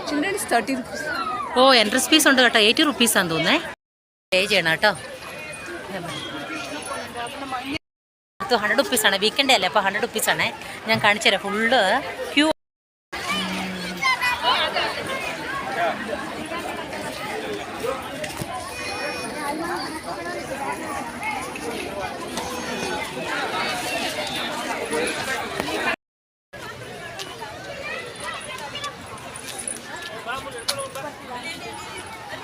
Children's 30 rupees. ഓ entrance fees ഉണ്ട് കേട്ടോ. 80 rupees ആണെന്ന് തോന്നേ. പേ ചെയ്യണം കേട്ടോ. 100 rupees ആണ്. വീക്കെൻഡ് അല്ലേ, അപ്പോൾ 100 rupees ആണ്. ഞാൻ കാണിച്ചു തരാം. Full queue.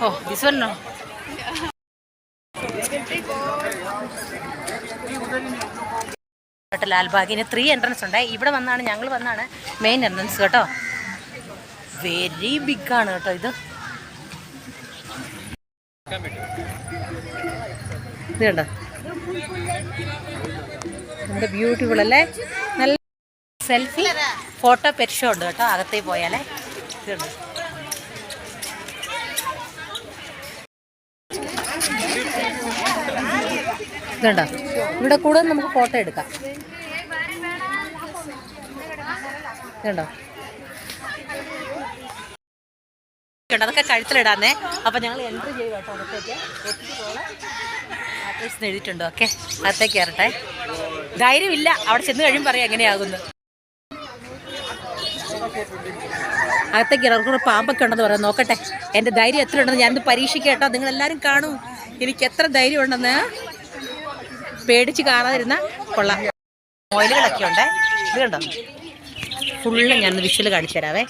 Oh, this one no. ലാൽബാഗിന് 3 എൻട്രൻസ് ഉണ്ട്. ഇവിടെ വന്നാണ് ഞങ്ങൾ വന്നാണ് മെയിൻ എൻട്രൻസ് കേട്ടോ. വെരി ബിഗ് ആണ് കേട്ടോ ഇത്. ഇത് കണ്ടോ, എന്ത് ബ്യൂട്ടിഫുൾ അല്ലേ. നല്ല സെൽഫി ഫോട്ടോ പെറ്റ് ഷോ ഉണ്ട് കേട്ടോ അകത്തേക്ക് പോയാലേ. ഇത് കണ്ടോ, ഇതുണ്ടോ, ഇവിടെ കൂടുതൽ നമുക്ക് ഫോട്ടോ എടുക്കാം. ഇതുണ്ടോ, അതൊക്കെ കഴുത്തിലിടാന്നേ. അപ്പം ഞങ്ങൾ എൻട്രി ചെയ്യും കേട്ടോ അകത്തേക്ക്. അഡ്രസ് എഴുതിയിട്ടുണ്ടോ? ഓക്കെ, അകത്തേക്ക് കയറട്ടെ. ധൈര്യമില്ല, അവിടെ ചെന്ന് കഴിയുമ്പോൾ പറയാം എങ്ങനെയാകുന്നു. അകത്തേക്ക് ഇറങ്ങുന്ന പാമ്പൊക്കെ ഉണ്ടെന്ന് പറയാം. നോക്കട്ടെ എൻ്റെ ധൈര്യം എത്ര ഉണ്ടെന്ന് ഞാനിത് പരീക്ഷിക്കട്ടോ. നിങ്ങളെല്ലാവരും കാണും എനിക്ക് എത്ര ധൈര്യം ഉണ്ടെന്ന്. പേടിച്ച് കാണാതിരുന്ന കൊള്ളാം. ഓയിലുകളൊക്കെ ഉണ്ട്. ഇത് കണ്ടോ, ഫുള്ള് ഞാനൊന്ന് വിഷ്വൽ കാണിച്ചു തരാവേ.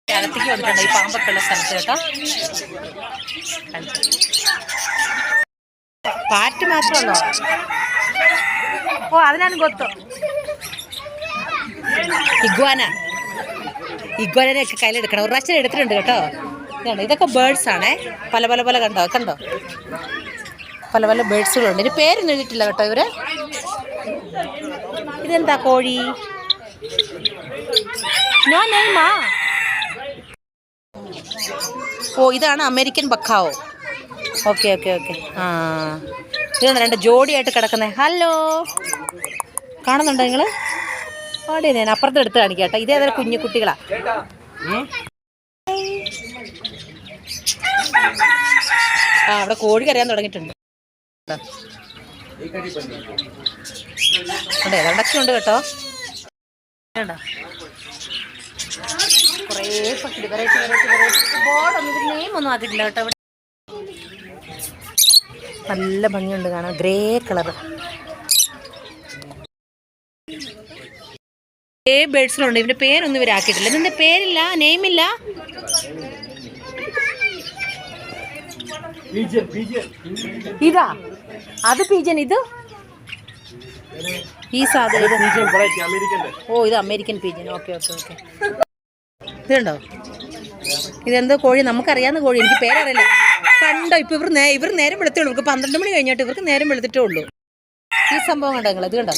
അകത്തേക്ക് വന്നിട്ടുണ്ട് ഈ പാമ്പൊക്കെ ഉള്ള സ്ഥലത്ത് കേട്ടോ. പാറ്റ് മാത്രമല്ലോ. ഓ അതിനാണ് ഗൊത്തോ. ഇഗ്വാനൊക്കെ കയ്യിലെടുക്കണം. ഒരു പ്രാവശ്യം എടുത്തിട്ടുണ്ട് കേട്ടോ. ഇതാണ്, ഇതൊക്കെ ബേർഡ്സ് ആണേ. പല പല പല കണ്ടോ പല പല ബേർഡ്സുകളുണ്ട്. ഇതിന് പേരൊന്നും എഴുതിയിട്ടില്ല കേട്ടോ ഇവര്. ഇതെന്താ കോഴി? നോ നെയ്മാ. ഓ ഇതാണ് അമേരിക്കൻ ബക്കാവോ. Okay okay okay. ആ ഇതാണ് 2 ജോഡിയായിട്ട് കിടക്കുന്നത്. ഹലോ, കാണുന്നുണ്ടോ നിങ്ങൾ? ഓടെ ഞാൻ അപ്പുറത്ത് എടുത്ത് കാണിക്കാം കേട്ടോ. ഇതേതൊരു കുഞ്ഞു കുട്ടികളാ. ആ അവിടെ കോഴി കരയാൻ തുടങ്ങിയിട്ടുണ്ട്. ഉണ്ട് ഏതാണ്ടൊക്കെ ഉണ്ട് കേട്ടോ. വേണ്ട കുറേ വെറൈറ്റി വെറൈറ്റി വെറൈറ്റി ബോർഡൊന്നും ഇതിന് നെയിമൊന്നും ആക്കിയിട്ടില്ല കേട്ടോ. ഇവിടെ നല്ല ഭംഗിയുണ്ട് കാണാൻ. ഗ്രേ കളർ ബേഡ്സിലുണ്ട്. ഇവൻ്റെ പേരൊന്നും ഇവരാക്കിയിട്ടില്ല. ഇതിൻ്റെ പേരില്ല, നെയിമില്ല. ഇതാ അത് പീജൻ. ഇത് ഈ സാധനം ഓ ഇത് American pigeon. Okay okay okay. ഇതുണ്ടോ, ഇതെന്തോ കോഴി, നമുക്കറിയാവുന്ന കോഴി. എനിക്ക് പേരറിയില്ല. കണ്ടോ ഇപ്പം ഇവർ നേരം വെളുത്തേ ഉള്ളൂ. ഇവർക്ക് 12 മണി കഴിഞ്ഞിട്ട് ഇവർക്ക് നേരം വെളുത്തിട്ടേ ഉള്ളൂ. ഈ സംഭവം കണ്ടോ നിങ്ങൾ? ഇത് കണ്ടോ,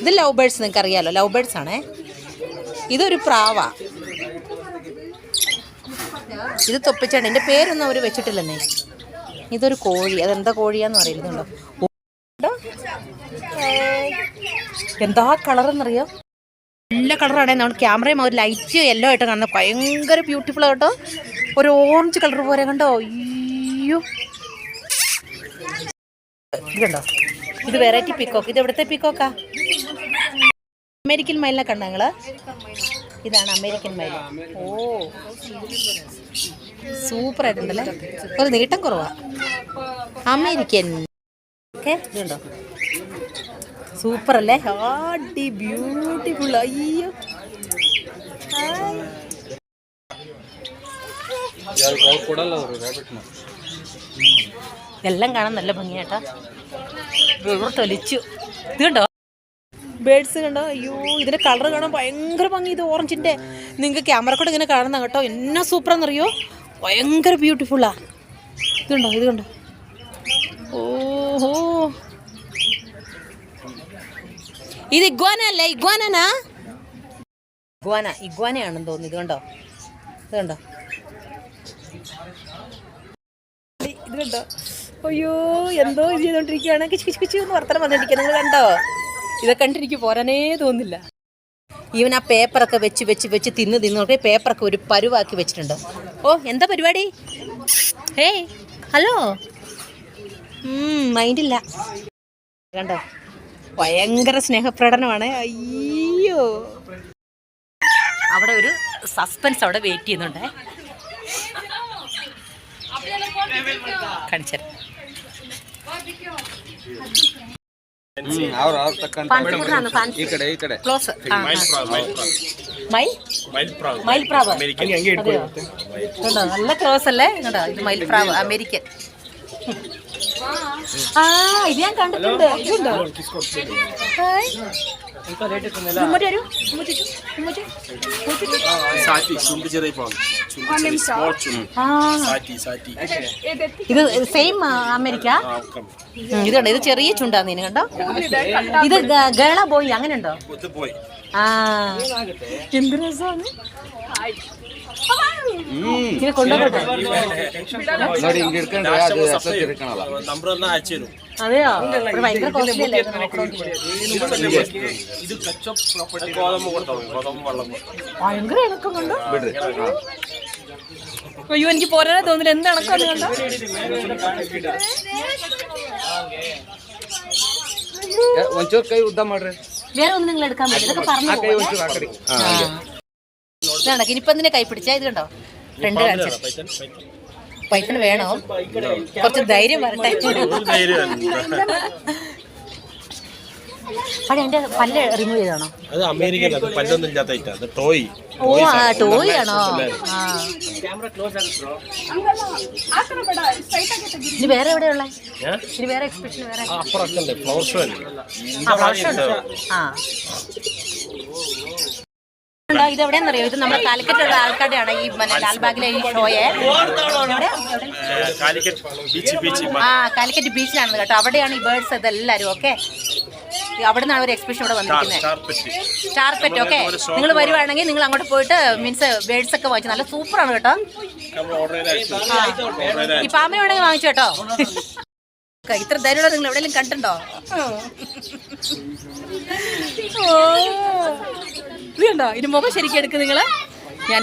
ഇത് ലവ് ബേർഡ്സ്. നിങ്ങൾക്ക് അറിയാമല്ലോ, ലവ് ബേർഡ്സ് ആണേ. ഇതൊരു പ്രാവ. ഇത് തൊപ്പിച്ചാണ്. എൻ്റെ പേരൊന്നും അവർ വെച്ചിട്ടില്ലെന്നേ. ഇതൊരു കോഴി. അതെന്താ കോഴിയാന്ന് അറിയില്ലുണ്ടോ? എന്താ കളറെന്നറിയോ? നല്ല കളറാണേ. നമ്മൾ ക്യാമറയും ഒരു ലൈറ്റ് യെല്ലോ ആയിട്ട് കാണുന്നത് ഭയങ്കര ബ്യൂട്ടിഫുൾ കേട്ടോ. ഒരു ഓറഞ്ച് കളർ പോലെ കണ്ടോ. അയ്യോ ഇത് കണ്ടോ, ഇത് വെറൈറ്റി പീക്കോക്ക്. ഇത് എവിടുത്തെ പീക്കോക്കാ? അമേരിക്കൻ മയിലിനെ കണ്ടോ നിങ്ങൾ? ഇതാണ് അമേരിക്കൻ മയിൽ. ഓ സൂപ്പറായിട്ടുണ്ടല്ലേ. ഒരു നീട്ടം കുറവാ. American okay. ഇതുണ്ടോ, സൂപ്പർ അല്ലേ? ആടി ബ്യൂട്ടിഫുൾ. അയ്യോ എല്ലാം കാണാൻ നല്ല ഭംഗിയാട്ടാ. ഇവർ തൊലിച്ചു. ഇത് കണ്ടോ ബേഡ്സ് കണ്ടോ. അയ്യോ ഇതിൻ്റെ കളർ കാണാൻ ഭയങ്കര ഭംഗി. ഇത് ഓറഞ്ചിൻ്റെ നിങ്ങൾക്ക് ക്യാമറ കൂടെ ഇങ്ങനെ കാണുന്ന കേട്ടോ. എന്നാ സൂപ്പറാന്നറിയോ, ഭയങ്കര ബ്യൂട്ടിഫുള്ളാ. ഇതുണ്ടോ, ഇത് കണ്ടോ. ഓഹോ ഇത് ഇഗ്വാന അല്ലേ? ഇഗ്വാനാ ഇഗ്വാനയാണെന്ന് തോന്നുന്നു. ഇത് കണ്ടോ, ഇത് കണ്ടോ, ഇത് കണ്ടോ. അയ്യോ, എന്തോ ഇത് ചെയ്തോണ്ടിരിക്കുകയാണ്. കിച്ച് കിച്ച് കിച്ച് എന്ന് വർത്തനം വന്നിരിക്കുക. നിങ്ങൾ കണ്ടോ? ഇതൊക്കെ കണ്ടിരിക്കും പോരാനേ തോന്നില്ല. ഈവൻ ആ പേപ്പറൊക്കെ വെച്ച് വെച്ച് വെച്ച് തിന്ന് നോക്കി പേപ്പറൊക്കെ ഒരു പരുവാക്കി വെച്ചിട്ടുണ്ട്. ഓ, എന്താ പരിപാടി? Hey, hello. മൈൻഡില്ല. കണ്ടോ, ഭയങ്കര സ്നേഹപ്രകടനമാണ്. അയ്യോ, അവിടെ ഒരു സസ്പെൻസ് അവിടെ വെയിറ്റ് ചെയ്യുന്നുണ്ടേ. കാണിച്ചു നല്ല ക്ലോസ് അല്ലേ? കേട്ടോ, ഇത് മയിൽപ്രാവ് അമേരിക്കൻ. ഇത് ഞാൻ കണ്ടിട്ടുണ്ട്. ഇതുണ്ടോ? ഇത് സെയിം അമേരിക്ക. ഇതുണ്ട്, ഇത് ചെറിയ ചുണ്ടാന്ന് നീ കണ്ടോ. ഇത് ഗേള ബോയ് അങ്ങനെ ഉണ്ടോ? എന്ത് രസമാണ്. ഇത് കൊണ്ടുവരട്ടെ. അതെയോ? ഭയങ്കര കോസ്റ്റ്ലി അല്ലേ? ഭയങ്കര ഇണക്കം കണ്ടോ. അയ്യോ, എനിക്ക് പോരാനേ തോന്നില്ല. എന്ത് ഇണക്കം കണ്ടോ. വേറെ ഒന്നും നിങ്ങൾ എടുക്കാൻ പറ്റില്ല. ഇതൊക്കെ പറഞ്ഞു ഇതാണ്. ഇനിയിപ്പം എന്തിനെ കൈ പിടിച്ചാ? ഇത് കണ്ടോ, ഫ്രണ്ട് കാണിച്ചു. പൈത്തന് വേണോ? കുറച്ച് ധൈര്യം വരട്ടെ. അവിടെ എന്റെ പല്ല് റിമൂവ് ചെയ്താണോ? അത് അമേരിക്കൻ, അത് പല്ലൊന്നും ഇല്ലാത്ത ടോയ്. ഓ, ടോയ് ആണോ? ഇനി വേറെ എവിടെയുള്ള? ഇനി വേറെ എക്സ്പ്രഷൻ വേറെ ഫ്ലവർ ഷോ. ഇത് എവിടെയാണെന്നറിയോ? ഇത് നമ്മുടെ കാലിക്കറ്റുള്ള ആൾക്കാരുടെയാണ് ഈ ലാൽബാഗിലെ ഈ ഷോയെ. കാലിക്കറ്റ് ബീച്ചിലാണ് കേട്ടോ. അവിടെയാണ് ഈ ബേർഡ്സ് ഇതെല്ലാവരും. ഓക്കെ, അവിടെ നിന്നാണ് ഒരു എക്സിബിഷൻ ഇവിടെ വന്നിരിക്കുന്നത്. സ്റ്റാർപെറ്റ്. ഓക്കെ, നിങ്ങൾ വരുവാണെങ്കിൽ നിങ്ങൾ അങ്ങോട്ട് പോയിട്ട് മീൻസ് ബേർഡ്സ് ഒക്കെ വാങ്ങിച്ചു. നല്ല സൂപ്പറാണ് കേട്ടോ. ഈ പാമ്പിനെ വേണമെങ്കിൽ വാങ്ങിച്ചു കേട്ടോ. ഇത്ര ധൈര്യമുള്ള നിങ്ങൾ എവിടെയെങ്കിലും കണ്ടിട്ടുണ്ടോ? ഇത് കണ്ടോ, ഇനി മുഖം ശരിക്കും എടുക്കും നിങ്ങള്. ഞാൻ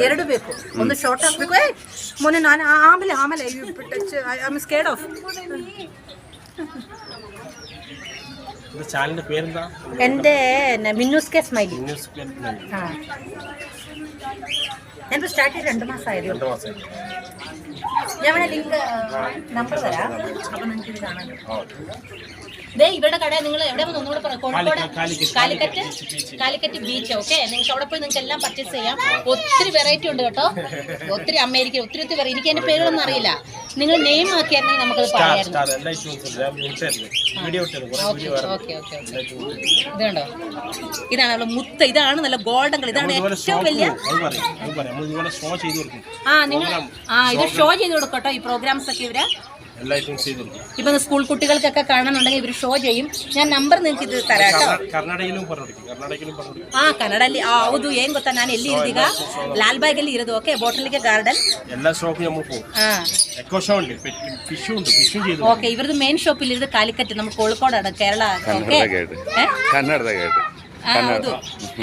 ಎರಡು ಬೇಕು. ಒಂದು ಶಾರ್ಟ್ ಹಾಕ್ಬೇಕು. ಮೊನ್ನೆ ನಾನು ಆಮೇಲೆ ಆಮೇಲೆ ಐ ಆಮ್ ಸ್ಕೇರ್ಡ್ ಆಫ್. ചാനലിന്റെ പേരെന്താ? എന്റെ മിന്നൂസ് കെ സ്മൈലി. ഞാനിപ്പോൾ സ്റ്റാർട്ട് ചെയ്ത് 2 മാസമായത്. ഞാൻ വേണേ ലിങ്ക് നമ്പർ തരാം. അപ്പം നിങ്ങൾക്ക് ഇത് കാണാൻ. ദേ ഇവരുടെ കട നിങ്ങൾ എവിടെ വന്ന് ഒന്നുകൂടെ പറയാം. കോഴിക്കോട് കാലിക്കറ്റ് ബീച്ച്. ഓക്കെ, നിങ്ങൾക്ക് അവിടെ പോയി നിങ്ങൾക്ക് എല്ലാം പർച്ചേസ് ചെയ്യാം. ഒത്തിരി വെറൈറ്റി ഉണ്ട് കേട്ടോ. ഒത്തിരി അമേരിക്കൻ ഒത്തിരി വെറൈറ്റി. എനിക്ക് അതിന്റെ പേരുകളൊന്നും അറിയില്ല. നിങ്ങൾ നെയിം ആക്കിയായിരുന്നെങ്കിൽ നമുക്കത് പറയാമായിരുന്നു. Okay okay. ഇത് കണ്ടോ, ഇതാണ് നമ്മൾ മുത്ത്. ഇതാണ് നല്ല ഗോൾഡൻ കളർ. ഇതാണ് ഏറ്റവും വലിയ. നിങ്ങൾ ഇത് ഷോ ചെയ്ത് കൊടുക്കട്ടോ. ഈ പ്രോഗ്രാംസ് ഒക്കെ ഇവര് ഇപ്പൊ സ്കൂൾ കുട്ടികൾക്കൊക്കെ കാണുന്നുണ്ടെങ്കിൽ ഇവര് ഷോ ചെയ്യും. ഞാൻ ನಂಬರ್ നിങ്ങൾക്ക് ಇದು ತರಾಟೋ. ಕನ್ನಡಲ್ಲಿ ಹೌದು. ಏನ್ ಗೊತ್ತಾ, ನಾನು ಎಲ್ಲಿ ಇರೋದೀಗ ಲಾಲ್ಬಾಗ್ ಅಲ್ಲಿ ಇರೋದು. ಓಕೆ, ಬೋಟಲಿಗೆ ಗಾರ್ಡನ್ ಓಕೆ. ಇವ್ರದ್ದು ಮೇನ್ ಶಾಪ್ ಇಲ್ಲಿ ಇರೋದು ಕಾಲಿಕಟ್, ನಮ್ಮ ಕೋಳಿಕೋಡಾണ് ಕೇರಳ. ಓಕೆ, ಹೌದು,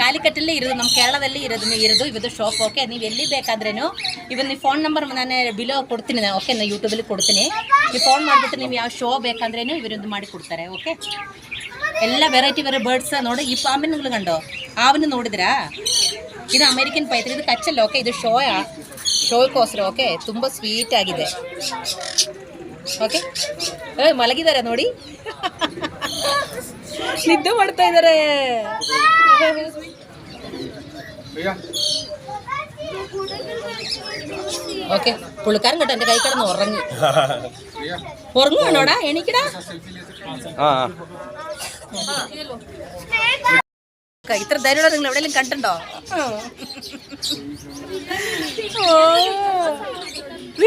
ಕಾಲಿಕಟ್ಟಲ್ಲಿ ಇರೋದು, ನಮ್ಮ ಕೇರಳದಲ್ಲಿ ಇರೋದು ಇವ್ರದ್ದು ಶಾಪ್. ಓಕೆ, ನೀವು ಎಲ್ಲಿ ಬೇಕಾದ್ರೇನು ಇವನ್ನ ಫೋನ್ ನಂಬರ್ ನಾನು ಬಿಲೋ ಕೊಡ್ತೀನಿ. ಓಕೆ, ನಾನು ಯೂಟ್ಯೂಬಲ್ಲಿ ಕೊಡ್ತೀನಿ. ನೀವು ಫೋನ್ ಮಾಡಿಬಿಟ್ಟು ನೀವು ಯಾವ ಶೋ ಬೇಕಂದ್ರೇನು ಇವರೊಂದು ಮಾಡಿ ಕೊಡ್ತಾರೆ. ಓಕೆ, ಎಲ್ಲ ವೆರೈಟಿ ಬರ್ಡ್ಸ್ ನೋಡಿ. ಈ ಪಾಂಬಿನಗಳು ಕಂಡು ಆವನ್ನು ನೋಡಿದ್ರಾ? ಇದು ಅಮೇರಿಕನ್ ಪೈತ್ರಿ. ಇದು ಕಚ್ಚಲ್ಲ. ಓಕೆ, ಇದು ಶೋಗೋಸ್ಕರ. ಓಕೆ, ತುಂಬ ಸ್ವೀಟ್ ಆಗಿದೆ. ಓಕೆ, ಮಲಗಿದ್ದಾರೆ ನೋಡಿ, ನಿದ್ದೆ ಮಾಡ್ತಾ ಇದ್ದಾರೆ. ഓക്കെ, പുള്ളിക്കാരൻ കേട്ടോ എൻ്റെ കൈ കിടന്ന് ഉറങ്ങുവാണോടാ? എണീക്കടാ. ഇത്ര ധൈര്യമുള്ള നിങ്ങൾ എവിടെയെങ്കിലും കണ്ടിട്ടുണ്ടോ?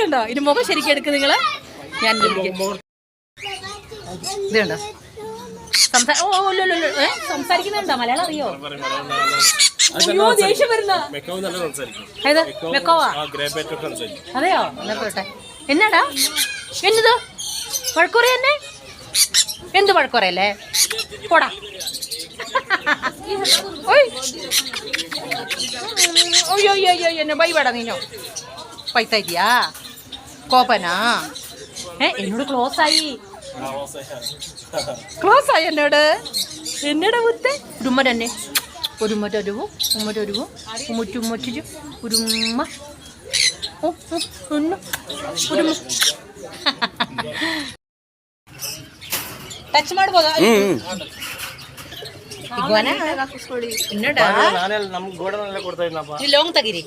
കണ്ടോ ഇനി മുഖം ശരിക്കും എടുക്കും നിങ്ങള്. ഞാൻ ഇത് കണ്ടോ സംസാരിക്കുന്നുണ്ടോ? മലയാളം അറിയോ? അയ്യോ ദേഷ്യം വരുന്ന അതെയോ? എന്നാ പോട്ടെ. എന്നാടാ എന്നത് വഴക്കുറ തന്നെ? എന്ത് വഴക്കുറയല്ലേ? പോടാ. അയ്യോ എന്നെ ബൈവേടാ നീനോ പൈത്തരിയാ കോപ്പനാ. എന്നോട് ക്ലോസ് ആയി എന്നോട് മുത്തേ ഉമ്മ തന്നെ ഒരുമ്മ തരുവോ ഉമ്മ തരുവോ ഉമ്മ ഒരുമ്മ ಟಚ್ ಮಾಡ್ಬೋದಾ? ಲೋಂಗ್ ತೆಗೀರಿ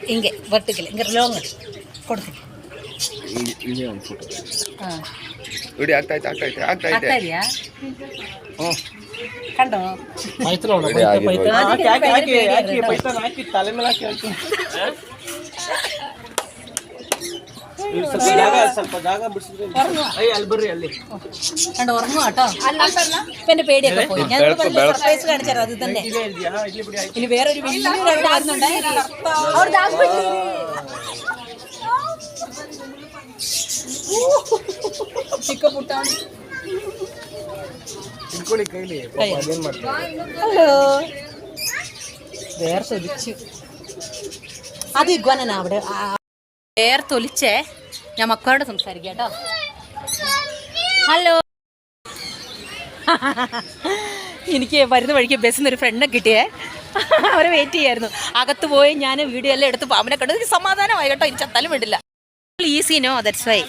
ಹಿಂಗೆ ಬರ್ತಿಗಿಲ್ಲ ಹಿಂಗೆ ಲೋಂಗ್ ಕೊಡ್ತೀನಿ. ಆಗ್ತಾ ಇದೆಯಾ? ಕಂಡು കണ്ടോ ഉറങ്ങും കേട്ടോ. ഇപ്പൊ എന്റെ പേടിയൊക്കെ പോയി. ഞാൻ സർപ്രൈസ് കാണിച്ചത് അത് തന്നെ. ഇനി വേറൊരു വലിയ വരുന്നുണ്ട്. ഹലോ വേർത്തൊലിച്ചു. അത് ഇഗ്വനാ അവിടെ വേർത്തൊലിച്ചേ. ഞാൻ മക്കളോട് സംസാരിക്കാം കേട്ടോ. ഹലോ എനിക്ക് വരുന്ന വഴിക്ക് ബസ്സിൽ നിന്ന് ഒരു ഫ്രണ്ടിനെ കിട്ടിയേ. അവരെ വെയിറ്റ് ചെയ്യായിരുന്നു. അകത്ത് പോയി ഞാൻ വീഡിയോ എല്ലാം എടുത്ത് പാമ്പിനെ കണ്ടു. എനിക്ക് സമാധാനമായി കേട്ടോ. ഇനി ചത്താലും വേണ്ടില്ല. Easy no that's Y.